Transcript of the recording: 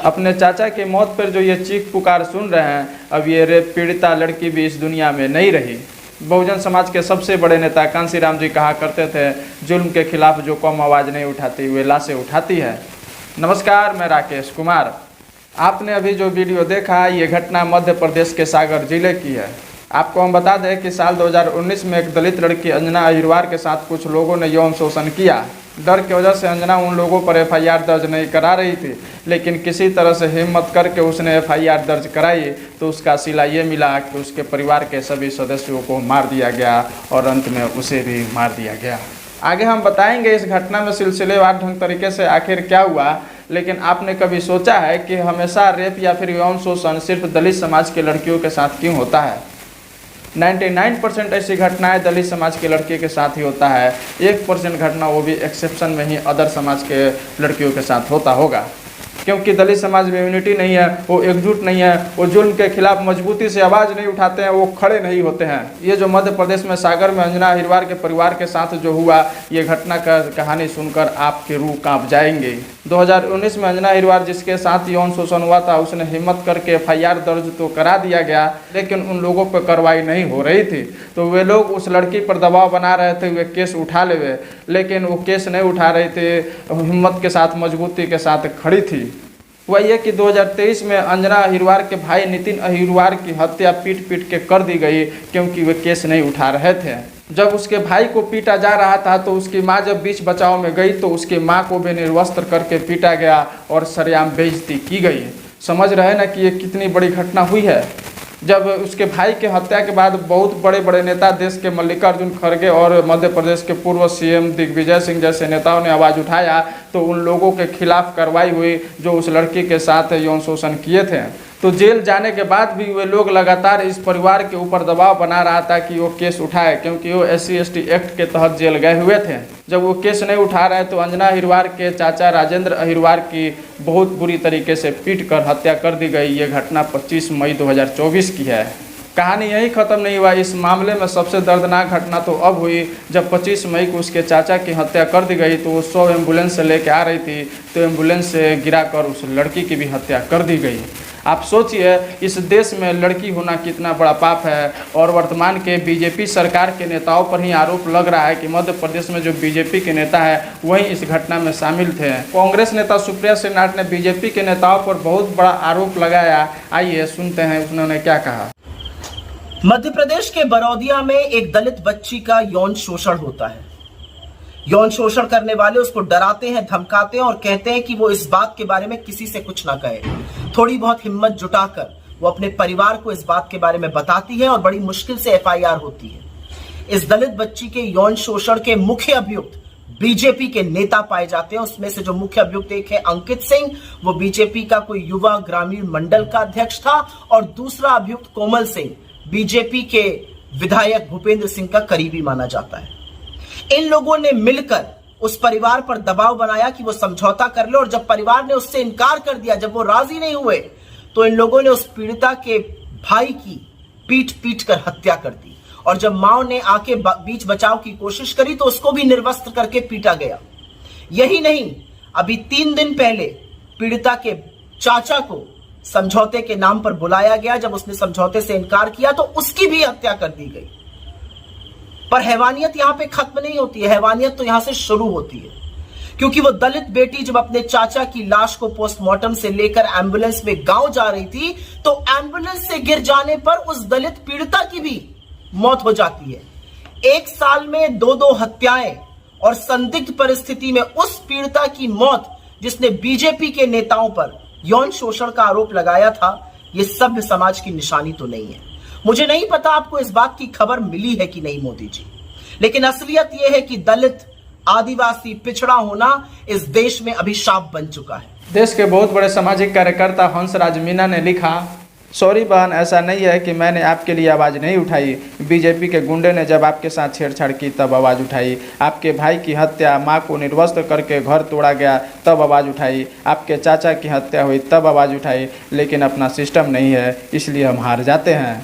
अपने चाचा की मौत पर जो ये चीख पुकार सुन रहे हैं, अब ये रेप पीड़िता लड़की भी इस दुनिया में नहीं रही। बहुजन समाज के सबसे बड़े नेता कांशीराम जी कहा करते थे, जुल्म के खिलाफ जो कौम आवाज़ नहीं उठाती वे लाशें उठाती है। नमस्कार, मैं राकेश कुमार। आपने अभी जो वीडियो देखा, ये घटना मध्य प्रदेश के सागर जिले की है। आपको हम बता दें कि साल 2019 में एक दलित लड़की अंजना अहिरवार के साथ कुछ लोगों ने यौन शोषण किया। डर की वजह से अंजना उन लोगों पर एफआईआर दर्ज नहीं करा रही थी, लेकिन किसी तरह से हिम्मत करके उसने एफआईआर दर्ज कराई तो उसका सिला ये मिला कि उसके परिवार के सभी सदस्यों को मार दिया गया और अंत में उसे भी मार दिया गया। आगे हम बताएंगे इस घटना में सिलसिलेवार ढंग तरीके से आखिर क्या हुआ। लेकिन आपने कभी सोचा है कि हमेशा रेप या फिर यौन शोषण सिर्फ दलित समाज के लड़कियों के साथ क्यों होता है? 99% ऐसी घटनाएं दलित समाज के लड़के के साथ ही होता है। 1% घटना, वो भी एक्सेप्शन में ही, अदर समाज के लड़कियों के साथ होता होगा। क्योंकि दलित समाज में यूनिटी नहीं है, वो एकजुट नहीं है, वो जुल्म के खिलाफ मजबूती से आवाज़ नहीं उठाते हैं, वो खड़े नहीं होते हैं। ये जो मध्य प्रदेश में सागर में अंजना अहिरवार के परिवार के साथ जो हुआ, ये घटना का कहानी सुनकर आपकी रूह कांप जाएंगे। 2019 में अंजना अहिरवार जिसके साथ यौन शोषण हुआ था, उसने हिम्मत करके एफआईआर दर्ज तो करा दिया गया, लेकिन उन लोगों पर कार्रवाई नहीं हो रही थी। तो वे लोग उस लड़की पर दबाव बना रहे थे वे केस उठा ले, लेकिन वो केस नहीं उठा रहे थे। हिम्मत के साथ, मजबूती के साथ खड़ी थी। वह ये कि 2023 में अंजना अहिरवार के भाई नितिन अहिरवार की हत्या पीट के कर दी गई, क्योंकि वे केस नहीं उठा रहे थे। जब उसके भाई को पीटा जा रहा था तो उसकी मां जब बीच बचाव में गई तो उसकी मां को भी निर्वस्त्र करके पीटा गया और सरेआम बेइज्जती की गई। समझ रहे ना कि ये कितनी बड़ी घटना हुई है। जब उसके भाई के हत्या के बाद बहुत बड़े बड़े नेता, देश के मल्लिकार्जुन खड़गे और मध्य प्रदेश के पूर्व सीएम दिग्विजय सिंह जैसे नेताओं ने आवाज़ उठाया तो उन लोगों के खिलाफ कार्रवाई हुई जो उस लड़की के साथ यौन शोषण किए थे। तो जेल जाने के बाद भी वे लोग लगातार इस परिवार के ऊपर दबाव बना रहा था कि वो केस उठाए, क्योंकि वो SC/ST एक्ट के तहत जेल गए हुए थे। जब वो केस नहीं उठा रहे तो अंजना अहिरवार के चाचा राजेंद्र अहिरवार की बहुत बुरी तरीके से पीट कर हत्या कर दी गई। ये घटना 25 मई 2024 की है। कहानी यही ख़त्म नहीं हुआ। इस मामले में सबसे दर्दनाक घटना तो अब हुई जब 25 मई को उसके चाचा की हत्या कर दी गई। तो वो 100 एम्बुलेंस से लेके आ रही थी तो एम्बुलेंस से गिराकर उस लड़की की भी हत्या कर दी गई। आप सोचिए, इस देश में लड़की होना कितना बड़ा पाप है। और वर्तमान के बीजेपी सरकार के नेताओं पर ही आरोप लग रहा है कि मध्य प्रदेश में जो बीजेपी के नेता है वही इस घटना में शामिल थे। कांग्रेस नेता सुप्रिया श्रीनाथ ने बीजेपी के नेताओं पर बहुत बड़ा आरोप लगाया। आइए सुनते हैं उन्होंने क्या कहा। मध्य प्रदेश के बरौदिया में एक दलित बच्ची का यौन शोषण होता है। यौन शोषण करने वाले उसको डराते हैं, धमकाते हैं और कहते हैं कि वो इस बात के बारे में किसी से कुछ ना कहे। थोड़ी बहुत हिम्मत जुटाकर वो अपने परिवार को इस बात के बारे में बताती है और बड़ी मुश्किल से एफआईआर होती है। इस दलित बच्ची के यौन शोषण के मुख्य अभियुक्त बीजेपी के नेता पाए जाते हैं। उसमें से जो मुख्य अभियुक्त एक है अंकित सिंह, वो बीजेपी का कोई युवा ग्रामीण मंडल का अध्यक्ष था, और दूसरा अभियुक्त कोमल सिंह बीजेपी के विधायक भूपेंद्र सिंह का करीबी माना जाता है। इन लोगों ने मिलकर उस परिवार पर दबाव बनाया कि वो समझौता कर ले, और जब परिवार ने उससे इनकार कर दिया, जब वो राजी नहीं हुए, तो इन लोगों ने उस पीड़िता के भाई की पीट कर हत्या कर दी। और जब मां ने आके बीच बचाव की कोशिश करी तो उसको भी निर्वस्त्र करके पीटा गया। यही नहीं, अभी 3 दिन पहले पीड़िता के चाचा को समझौते के नाम पर बुलाया गया। जब उसने समझौते से इनकार किया तो उसकी भी हत्या कर दी गई। पर हैवानियत यहां पे खत्म नहीं होती है, हैवानियत तो यहां से शुरू होती है। क्योंकि वो दलित बेटी जब अपने चाचा की लाश को पोस्टमार्टम से लेकर एम्बुलेंस में गांव जा रही थी तो एम्बुलेंस से गिर जाने पर उस दलित पीड़िता की भी मौत हो जाती है। 1 साल में 2 हत्याएं और संदिग्ध परिस्थिति में उस पीड़िता की मौत जिसने बीजेपी के नेताओं पर यौन शोषण का आरोप लगाया था, यह सभ्य समाज की निशानी तो नहीं है। मुझे नहीं पता आपको इस बात की खबर मिली है कि नहीं मोदी जी, लेकिन असलियत यह है कि दलित, आदिवासी, पिछड़ा होना इस देश में अभिशाप बन चुका है। देश के बहुत बड़े सामाजिक कार्यकर्ता हंसराज मीना ने लिखा, सॉरी बहन, ऐसा नहीं है कि मैंने आपके लिए आवाज़ नहीं उठाई। बीजेपी के गुंडे ने जब आपके साथ छेड़छाड़ की तब आवाज़ उठाई। आपके भाई की हत्या, मां को निर्वस्त्र करके घर तोड़ा गया तब आवाज़ उठाई। आपके चाचा की हत्या हुई तब आवाज़ उठाई। लेकिन अपना सिस्टम नहीं है, इसलिए हम हार जाते हैं।